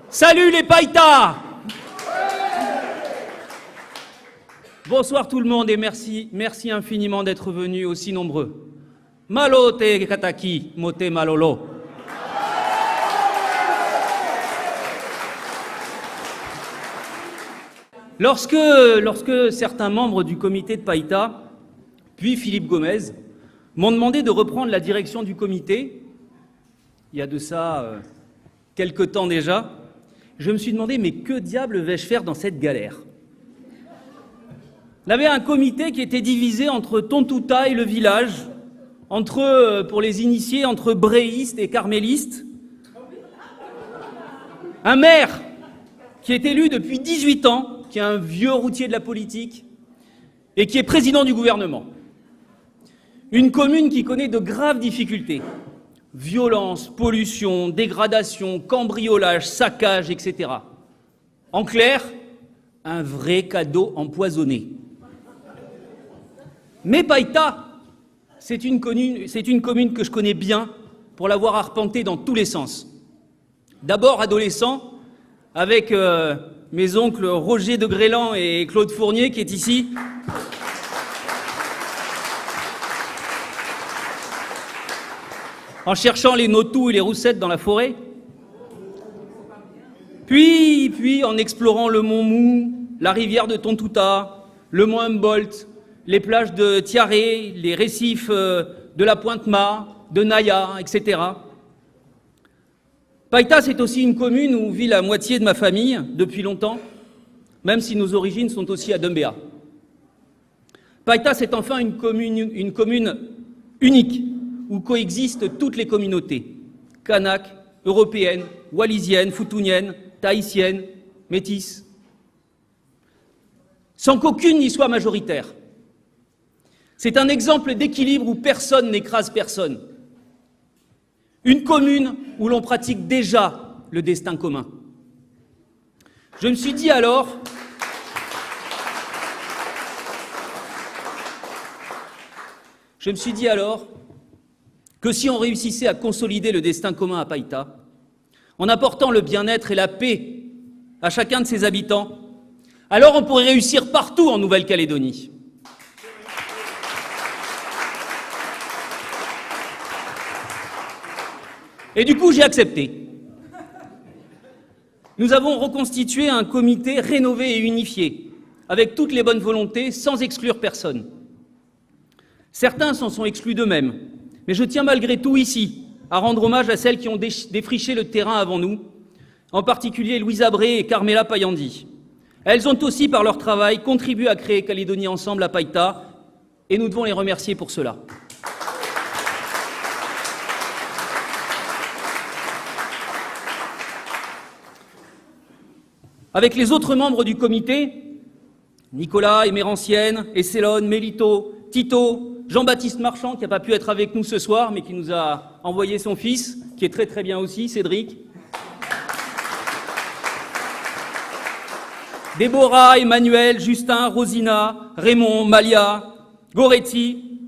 Salut les païtas! Bonsoir tout le monde et merci infiniment d'être venus aussi nombreux. Malo te kataki, mote malolo. Lorsque certains membres du comité de Païta, puis Philippe Gomez, m'ont demandé de reprendre la direction du comité, il y a de ça quelque temps déjà, je me suis demandé, mais que diable vais-je faire dans cette galère? Il y avait un comité qui était divisé entre Tontouta et le village, pour les initiés, entre bréistes et carmélistes. Un maire qui est élu depuis 18 ans, qui est un vieux routier de la politique, et qui est président du gouvernement. Une commune qui connaît de graves difficultés. Violence, pollution, dégradation, cambriolage, saccage, etc. En clair, un vrai cadeau empoisonné. Mais Païta, c'est une commune que je connais bien pour l'avoir arpentée dans tous les sens. D'abord adolescent, avec mes oncles Roger de Grélan et Claude Fournier, qui est ici. En cherchant les notous et les roussettes dans la forêt. Puis en explorant le mont Mou, la rivière de Tontouta, le mont Humboldt, les plages de Tiaré, les récifs de la Pointe-Mât, de Naya, etc. Païta, c'est aussi une commune où vit la moitié de ma famille depuis longtemps, même si nos origines sont aussi à Doumbéa. Païta, c'est enfin une commune unique, où coexistent toutes les communautés, kanak, européennes, wallisiennes, futuniennes, tahitiennes, métisses, sans qu'aucune n'y soit majoritaire. C'est un exemple d'équilibre où personne n'écrase personne. Une commune où l'on pratique déjà le destin commun. Je me suis dit alors que si on réussissait à consolider le destin commun à Païta, en apportant le bien-être et la paix à chacun de ses habitants, alors on pourrait réussir partout en Nouvelle-Calédonie. Et du coup, j'ai accepté. Nous avons reconstitué un comité rénové et unifié, avec toutes les bonnes volontés, sans exclure personne. Certains s'en sont exclus d'eux-mêmes, mais je tiens malgré tout ici à rendre hommage à celles qui ont défriché le terrain avant nous, en particulier Louise Abré et Carmela Payandi. Elles ont aussi, par leur travail, contribué à créer Calédonie Ensemble à Païta, et nous devons les remercier pour cela. Avec les autres membres du comité, Nicolas, Émérancienne, Esselone, Mélito, Tito, Jean-Baptiste Marchand, qui n'a pas pu être avec nous ce soir, mais qui nous a envoyé son fils, qui est très très bien aussi, Cédric. Déborah, Emmanuel, Justin, Rosina, Raymond, Malia, Goretti,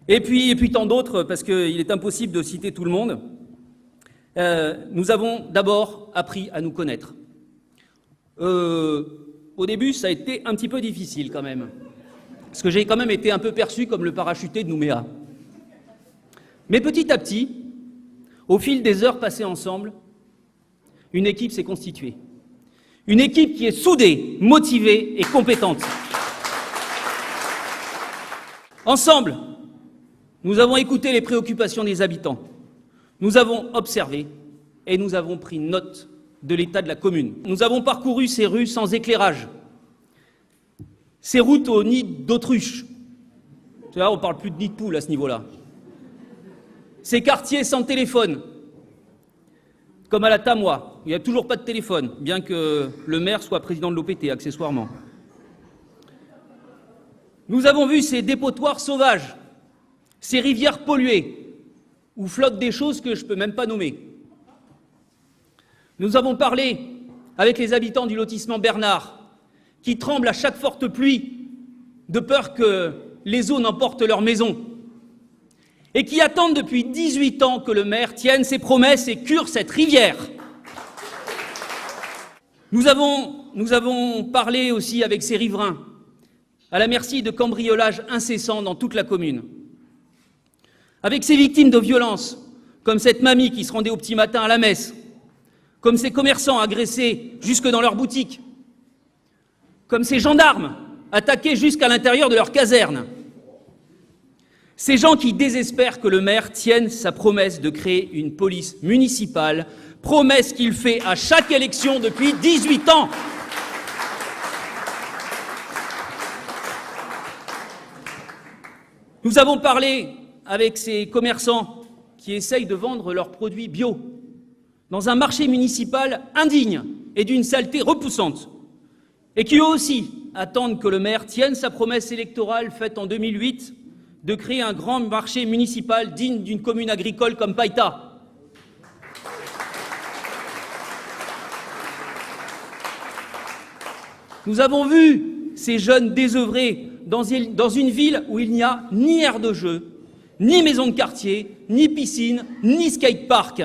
et puis tant d'autres, parce qu'il est impossible de citer tout le monde. Nous avons d'abord appris à nous connaître. Au début, ça a été un petit peu difficile quand même, parce que j'ai quand même été un peu perçu comme le parachuté de Nouméa. Mais petit à petit, au fil des heures passées ensemble, une équipe s'est constituée. Une équipe qui est soudée, motivée et compétente. Ensemble, nous avons écouté les préoccupations des habitants. Nous avons observé et nous avons pris note de l'état de la commune. Nous avons parcouru ces rues sans éclairage, ces routes au nid d'autruche. On ne parle plus de nid de poule à ce niveau-là. Ces quartiers sans téléphone, comme à la Tamois, il n'y a toujours pas de téléphone, bien que le maire soit président de l'OPT, accessoirement. Nous avons vu ces dépotoirs sauvages, ces rivières polluées, où flottent des choses que je ne peux même pas nommer. Nous avons parlé avec les habitants du lotissement Bernard, qui tremblent à chaque forte pluie, de peur que les eaux n'emportent leur maison, et qui attendent depuis 18 ans que le maire tienne ses promesses et cure cette rivière. Nous avons parlé aussi avec ces riverains, à la merci de cambriolages incessants dans toute la commune. Avec ces victimes de violences, comme cette mamie qui se rendait au petit matin à la messe, comme ces commerçants agressés jusque dans leur boutique, comme ces gendarmes attaqués jusqu'à l'intérieur de leur caserne. Ces gens qui désespèrent que le maire tienne sa promesse de créer une police municipale, promesse qu'il fait à chaque élection depuis 18 ans. Nous avons parlé avec ces commerçants qui essayent de vendre leurs produits bio dans un marché municipal indigne et d'une saleté repoussante, et qui eux aussi attendent que le maire tienne sa promesse électorale faite en 2008 de créer un grand marché municipal digne d'une commune agricole comme Païta. Nous avons vu ces jeunes désœuvrés dans une ville où il n'y a ni aire de jeu, ni maison de quartier, ni piscine, ni skatepark.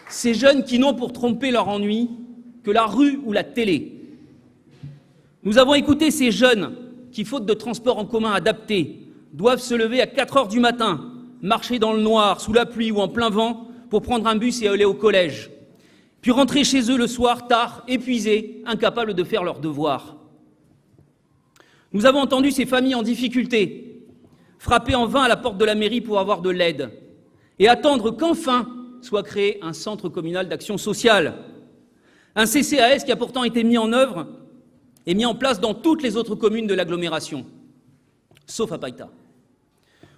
Ces jeunes qui n'ont pour tromper leur ennui que la rue ou la télé. Nous avons écouté ces jeunes qui, faute de transport en commun adapté, doivent se lever à 4 heures du matin, marcher dans le noir, sous la pluie ou en plein vent, pour prendre un bus et aller au collège, puis rentrer chez eux le soir tard, épuisés, incapables de faire leurs devoirs. Nous avons entendu ces familles en difficulté, frapper en vain à la porte de la mairie pour avoir de l'aide, et attendre qu'enfin soit créé un centre communal d'action sociale, un CCAS qui a pourtant été mis en œuvre et mis en place dans toutes les autres communes de l'agglomération, sauf à Païta.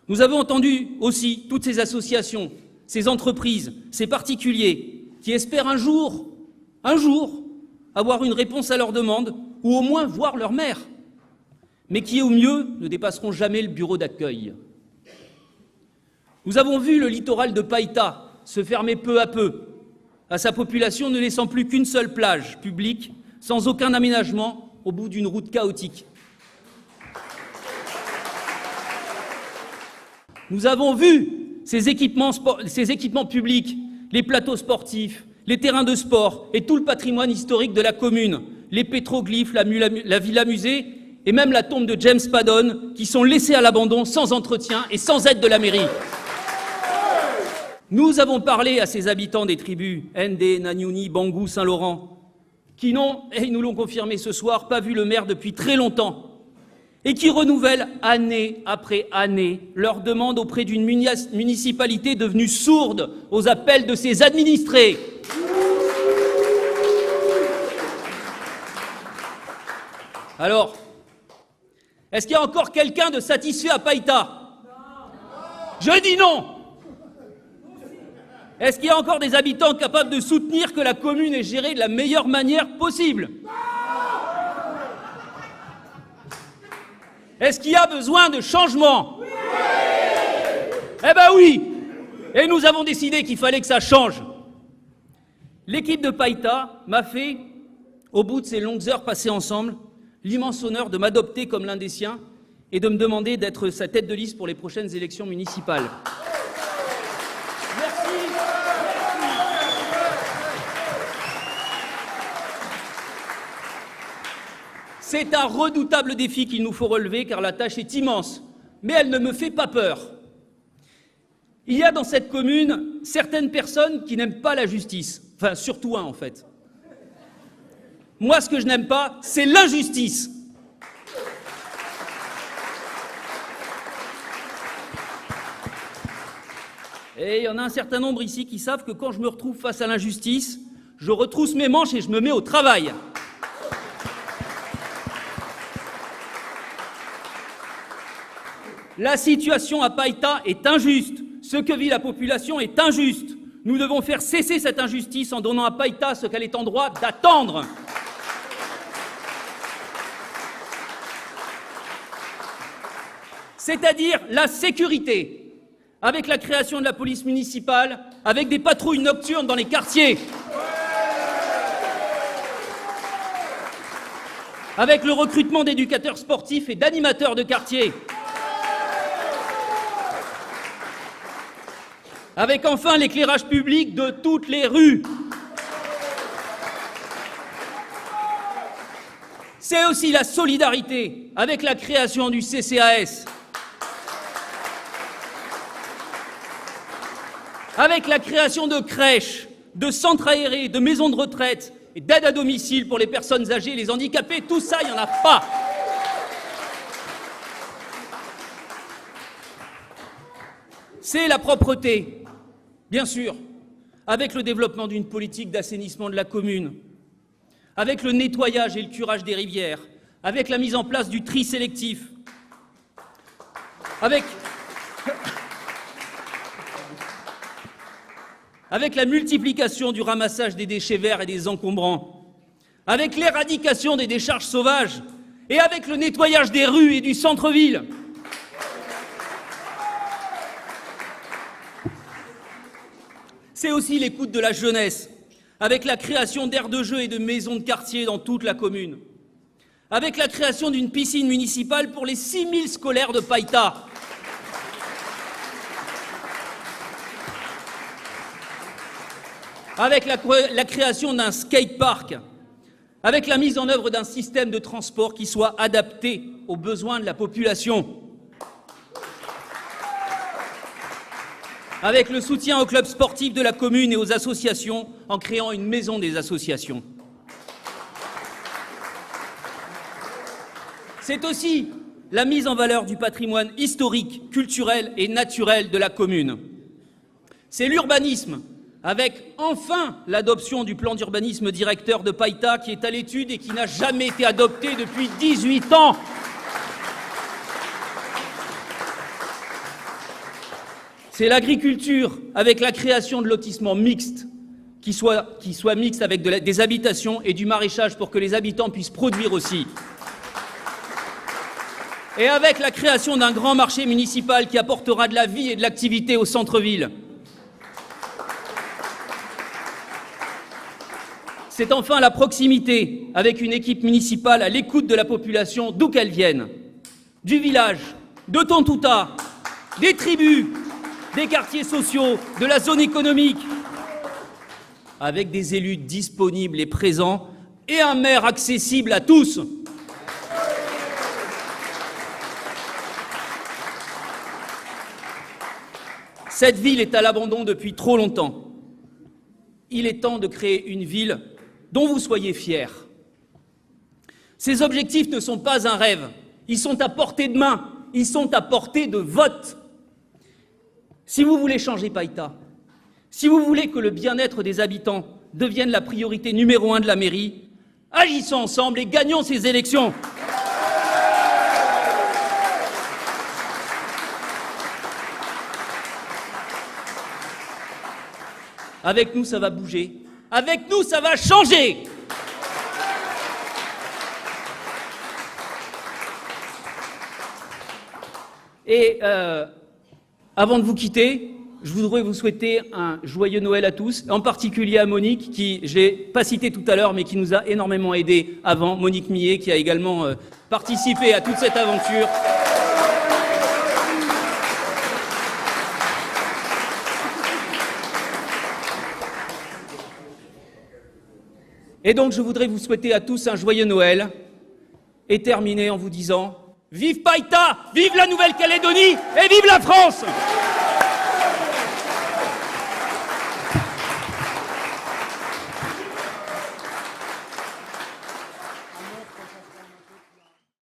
Nous avons entendu aussi toutes ces associations, ces entreprises, ces particuliers qui espèrent un jour, avoir une réponse à leurs demandes ou au moins voir leur maire, mais qui, au mieux, ne dépasseront jamais le bureau d'accueil. Nous avons vu le littoral de Païta se fermer peu à peu, à sa population ne laissant plus qu'une seule plage publique, sans aucun aménagement, au bout d'une route chaotique. Nous avons vu ces équipements publics, les plateaux sportifs, les terrains de sport et tout le patrimoine historique de la commune, les pétroglyphes, la villa-musée et même la tombe de James Paddon, qui sont laissés à l'abandon sans entretien et sans aide de la mairie. Nous avons parlé à ces habitants des tribus Ndé, Nanyuni, Bangou, Saint-Laurent, qui n'ont, et ils nous l'ont confirmé ce soir, pas vu le maire depuis très longtemps, et qui renouvellent année après année leurs demandes auprès d'une municipalité devenue sourde aux appels de ses administrés. Alors, est-ce qu'il y a encore quelqu'un de satisfait à Païta? Je dis non. Est-ce qu'il y a encore des habitants capables de soutenir que la commune est gérée de la meilleure manière possible? Est-ce qu'il y a besoin de changement? Eh ben oui. Et nous avons décidé qu'il fallait que ça change. L'équipe de Païta m'a fait, au bout de ces longues heures passées ensemble, l'immense honneur de m'adopter comme l'un des siens et de me demander d'être sa tête de liste pour les prochaines élections municipales. C'est un redoutable défi qu'il nous faut relever, car la tâche est immense, mais elle ne me fait pas peur. Il y a dans cette commune certaines personnes qui n'aiment pas la justice, enfin surtout un en fait. Moi, ce que je n'aime pas, c'est l'injustice. Et il y en a un certain nombre ici qui savent que quand je me retrouve face à l'injustice, je retrousse mes manches et je me mets au travail. La situation à Païta est injuste. Ce que vit la population est injuste. Nous devons faire cesser cette injustice en donnant à Païta ce qu'elle est en droit d'attendre. C'est-à-dire la sécurité, avec la création de la police municipale, avec des patrouilles nocturnes dans les quartiers, avec le recrutement d'éducateurs sportifs et d'animateurs de quartier, avec enfin l'éclairage public de toutes les rues. C'est aussi la solidarité avec la création du CCAS, avec la création de crèches, de centres aérés, de maisons de retraite et d'aide à domicile pour les personnes âgées et les handicapés. Tout ça, il n'y en a pas. C'est la propreté, bien sûr, avec le développement d'une politique d'assainissement de la commune, avec le nettoyage et le curage des rivières, avec la mise en place du tri sélectif, avec la multiplication du ramassage des déchets verts et des encombrants, avec l'éradication des décharges sauvages et avec le nettoyage des rues et du centre-ville. C'est aussi l'écoute de la jeunesse, avec la création d'aires de jeu et de maisons de quartier dans toute la commune, avec la création d'une piscine municipale pour les 6000 scolaires de Païta, avec la création d'un skatepark, avec la mise en œuvre d'un système de transport qui soit adapté aux besoins de la population, avec le soutien aux clubs sportifs de la commune et aux associations en créant une maison des associations. C'est aussi la mise en valeur du patrimoine historique, culturel et naturel de la commune. C'est l'urbanisme, avec enfin l'adoption du plan d'urbanisme directeur de Païta qui est à l'étude et qui n'a jamais été adopté depuis 18 ans. C'est l'agriculture, avec la création de lotissements mixtes, qui soient mixtes avec des habitations et du maraîchage pour que les habitants puissent produire aussi. Et avec la création d'un grand marché municipal qui apportera de la vie et de l'activité au centre-ville. C'est enfin la proximité, avec une équipe municipale à l'écoute de la population, d'où qu'elle vienne, du village, de Tontouta, des tribus, des quartiers sociaux, de la zone économique, avec des élus disponibles et présents et un maire accessible à tous. Cette ville est à l'abandon depuis trop longtemps. Il est temps de créer une ville dont vous soyez fiers. Ces objectifs ne sont pas un rêve, ils sont à portée de main, ils sont à portée de vote. Si vous voulez changer Païta, si vous voulez que le bien-être des habitants devienne la priorité numéro 1 de la mairie, agissons ensemble et gagnons ces élections. Avec nous, ça va bouger. Avec nous, ça va changer. Et avant de vous quitter, je voudrais vous souhaiter un joyeux Noël à tous, en particulier à Monique, qui, je l'ai pas citée tout à l'heure, mais qui nous a énormément aidés avant, Monique Millet, qui a également participé à toute cette aventure. Et donc, je voudrais vous souhaiter à tous un joyeux Noël et terminer en vous disant « Vive Païta, vive la Nouvelle-Calédonie et vive la France !»